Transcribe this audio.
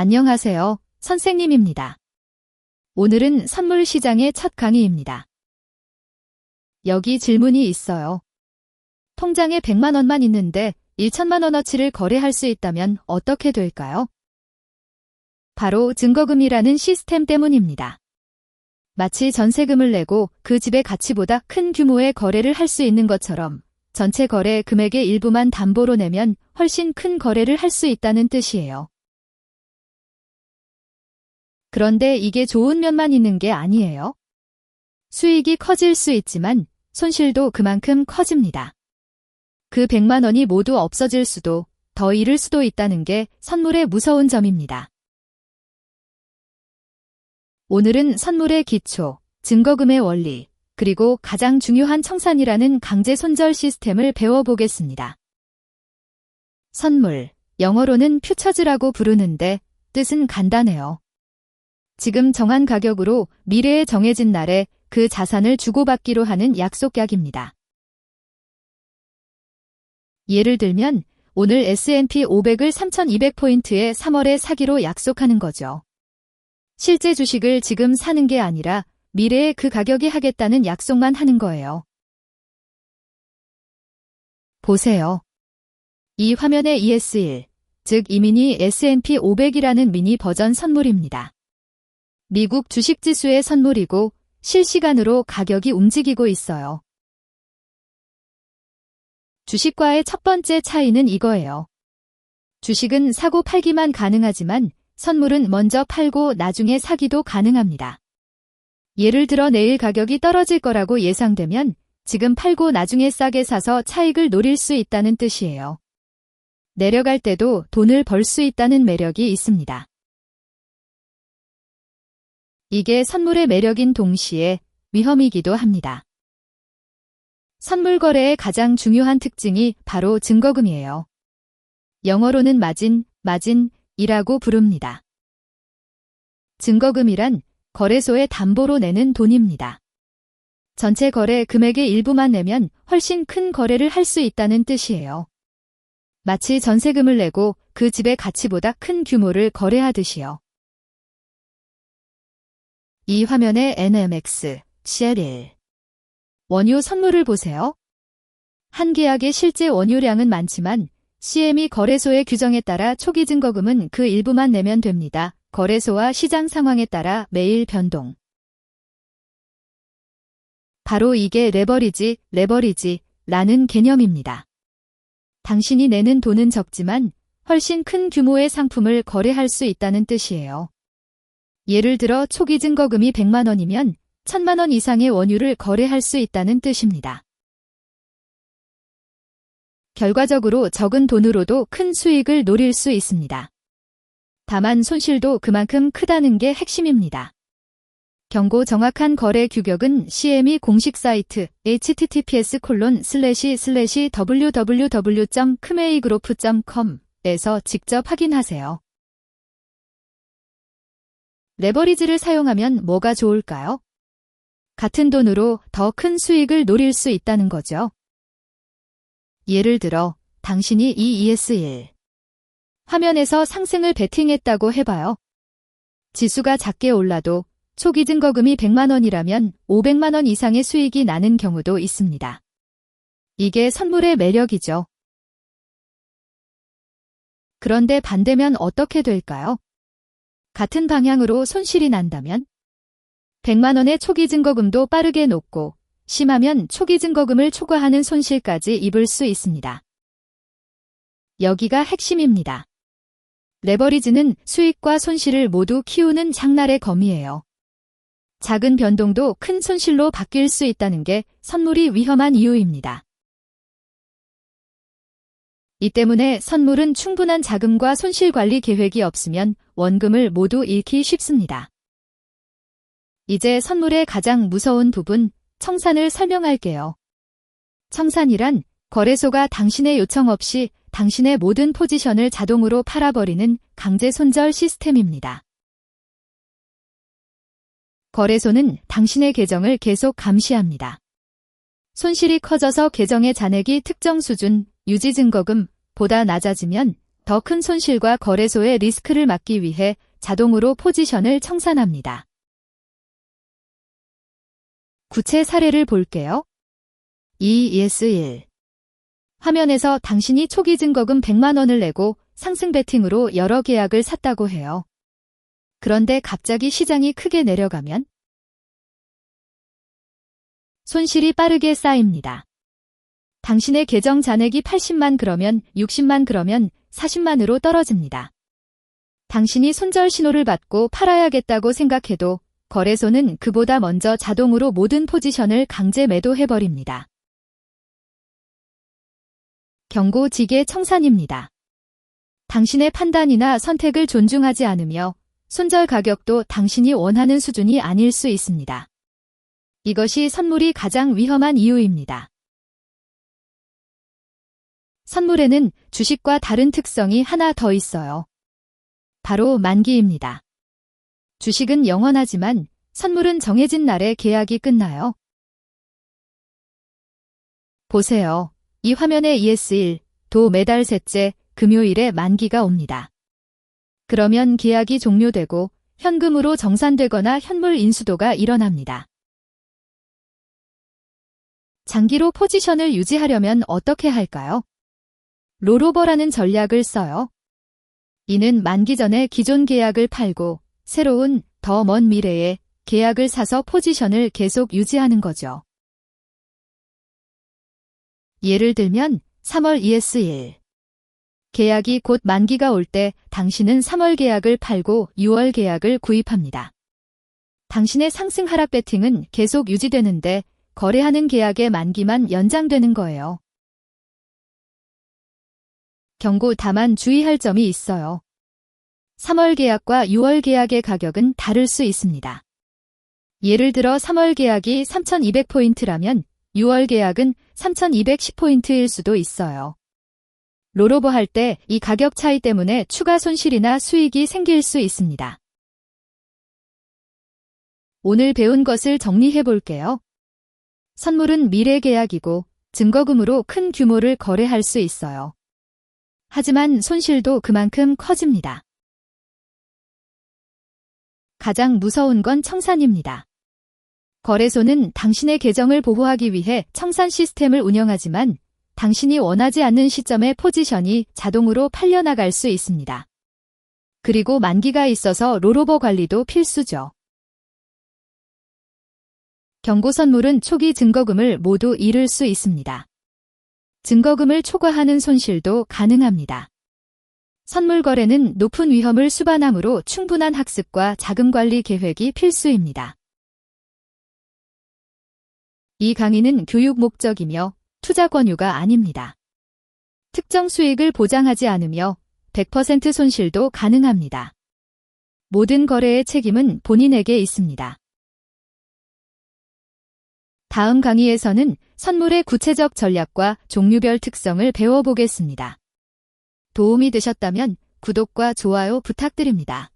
안녕하세요, 선생님입니다. 오늘은 선물 시장의 첫 강의입니다. 여기 질문이 있어요. 통장에 100만 원만 있는데 1천만 원어치를 거래할 수 있다면 어떻게 될까요? 바로 증거금이라는 시스템 때문입니다. 마치 전세금을 내고 그 집의 가치보다 큰 규모의 거래를 할 수 있는 것처럼 전체 거래 금액의 일부만 담보로 내면 훨씬 큰 거래를 할 수 있다는 뜻이에요. 그런데 이게 좋은 면만 있는 게 아니에요. 수익이 커질 수 있지만 손실도 그만큼 커집니다. 그 100만 원이 모두 없어질 수도, 더 잃을 수도 있다는 게 선물의 무서운 점입니다. 오늘은 선물의 기초, 증거금의 원리, 그리고 가장 중요한 청산이라는 강제 손절 시스템을 배워보겠습니다. 선물, 영어로는 퓨처즈라고 부르는데 뜻은 간단해요. 지금 정한 가격으로 미래에 정해진 날에 그 자산을 주고받기로 하는 약속약입니다. 예를 들면 오늘 S&P 500을 3,200포인트에 3월에 사기로 약속하는 거죠. 실제 주식을 지금 사는 게 아니라 미래에 그 가격에 하겠다는 약속만 하는 거예요. 보세요. 이 화면의 ES1, 즉 이미니 S&P 500이라는 미니 버전 선물입니다. 미국 주식지수의 선물이고 실시간으로 가격이 움직이고 있어요. 주식과의 첫 번째 차이는 이거예요. 주식은 사고 팔기만 가능하지만 선물은 먼저 팔고 나중에 사기도 가능합니다. 예를 들어 내일 가격이 떨어질 거라고 예상되면 지금 팔고 나중에 싸게 사서 차익을 노릴 수 있다는 뜻이에요. 내려갈 때도 돈을 벌 수 있다는 매력이 있습니다. 이게 선물의 매력인 동시에 위험이기도 합니다. 선물 거래의 가장 중요한 특징이 바로 증거금이에요. 영어로는 마진이라고 부릅니다. 증거금이란 거래소에 담보로 내는 돈입니다. 전체 거래 금액의 일부만 내면 훨씬 큰 거래를 할 수 있다는 뜻이에요. 마치 전세금을 내고 그 집의 가치보다 큰 규모를 거래하듯이요. 이 화면의 NMX, CL1. 원유 선물을 보세요. 한 계약의 실제 원유량은 많지만 CME 거래소의 규정에 따라 초기 증거금은 그 일부만 내면 됩니다. 거래소와 시장 상황에 따라 매일 변동. 바로 이게 레버리지라는 개념입니다. 당신이 내는 돈은 적지만 훨씬 큰 규모의 상품을 거래할 수 있다는 뜻이에요. 예를 들어 초기 증거금이 100만 원이면 1000만 원 이상의 원유를 거래할 수 있다는 뜻입니다. 결과적으로 적은 돈으로도 큰 수익을 노릴 수 있습니다. 다만 손실도 그만큼 크다는 게 핵심입니다. 경고 정확한 거래 규격은 CME 공식 사이트 https://www.kmeigroup.com에서 직접 확인하세요. 레버리지를 사용하면 뭐가 좋을까요? 같은 돈으로 더 큰 수익을 노릴 수 있다는 거죠. 예를 들어 당신이 이 ES1 화면에서 상승을 베팅했다고 해봐요. 지수가 작게 올라도 초기 증거금이 100만 원이라면 500만 원 이상의 수익이 나는 경우도 있습니다. 이게 선물의 매력이죠. 그런데 반대면 어떻게 될까요? 같은 방향으로 손실이 난다면 100만 원의 초기 증거금도 빠르게 녹고 심하면 초기 증거금을 초과하는 손실까지 입을 수 있습니다. 여기가 핵심입니다. 레버리지는 수익과 손실을 모두 키우는 장날의 검이에요. 작은 변동도 큰 손실로 바뀔 수 있다는 게 선물이 위험한 이유입니다. 이 때문에 선물은 충분한 자금과 손실 관리 계획이 없으면 원금을 모두 잃기 쉽습니다. 이제 선물의 가장 무서운 부분, 청산을 설명할게요. 청산이란 거래소가 당신의 요청 없이 당신의 모든 포지션을 자동으로 팔아버리는 강제 손절 시스템입니다. 거래소는 당신의 계정을 계속 감시합니다. 손실이 커져서 계정의 잔액이 특정 수준, 유지 증거금보다 낮아지면 더 큰 손실과 거래소의 리스크를 막기 위해 자동으로 포지션을 청산합니다. 구체 사례를 볼게요. ES1. 화면에서 당신이 초기 증거금 100만 원을 내고 상승 베팅으로 여러 계약을 샀다고 해요. 그런데 갑자기 시장이 크게 내려가면 손실이 빠르게 쌓입니다. 당신의 계정 잔액이 80만 그러면 60만 그러면 40만으로 떨어집니다. 당신이 손절 신호를 받고 팔아야겠다고 생각해도 거래소는 그보다 먼저 자동으로 모든 포지션을 강제 매도해버립니다. 경고지계 청산입니다. 당신의 판단이나 선택을 존중하지 않으며 손절 가격도 당신이 원하는 수준이 아닐 수 있습니다. 이것이 선물이 가장 위험한 이유입니다. 선물에는 주식과 다른 특성이 하나 더 있어요. 바로 만기입니다. 주식은 영원하지만 선물은 정해진 날에 계약이 끝나요. 보세요. 이 화면에 ES1, 도 매달 셋째 금요일에 만기가 옵니다. 그러면 계약이 종료되고 현금으로 정산되거나 현물 인수도가 일어납니다. 장기로 포지션을 유지하려면 어떻게 할까요? 롤오버라는 전략을 써요. 이는 만기 전에 기존 계약을 팔고 새로운, 더 먼 미래에 계약을 사서 포지션을 계속 유지하는 거죠. 예를 들면 3월 ES1. 계약이 곧 만기가 올 때 당신은 3월 계약을 팔고 6월 계약을 구입합니다. 당신의 상승 하락 베팅은 계속 유지되는데 거래하는 계약의 만기만 연장되는 거예요. 경고 다만 주의할 점이 있어요. 3월 계약과 6월 계약의 가격은 다를 수 있습니다. 예를 들어 3월 계약이 3,200포인트라면 6월 계약은 3,210포인트일 수도 있어요. 롤오버 할 때 이 가격 차이 때문에 추가 손실이나 수익이 생길 수 있습니다. 오늘 배운 것을 정리해 볼게요. 선물은 미래 계약이고 증거금으로 큰 규모를 거래할 수 있어요. 하지만 손실도 그만큼 커집니다. 가장 무서운 건 청산입니다. 거래소는 당신의 계정을 보호하기 위해 청산 시스템을 운영하지만 당신이 원하지 않는 시점에 포지션이 자동으로 팔려나갈 수 있습니다. 그리고 만기가 있어서 롤오버 관리도 필수죠. 경고 선물은 초기 증거금을 모두 잃을 수 있습니다. 증거금을 초과하는 손실도 가능합니다. 선물 거래는 높은 위험을 수반하므로 충분한 학습과 자금 관리 계획이 필수입니다. 이 강의는 교육 목적이며 투자 권유가 아닙니다. 특정 수익을 보장하지 않으며 100% 손실도 가능합니다. 모든 거래의 책임은 본인에게 있습니다. 다음 강의에서는 선물의 구체적 전략과 종류별 특성을 배워보겠습니다. 도움이 되셨다면 구독과 좋아요 부탁드립니다.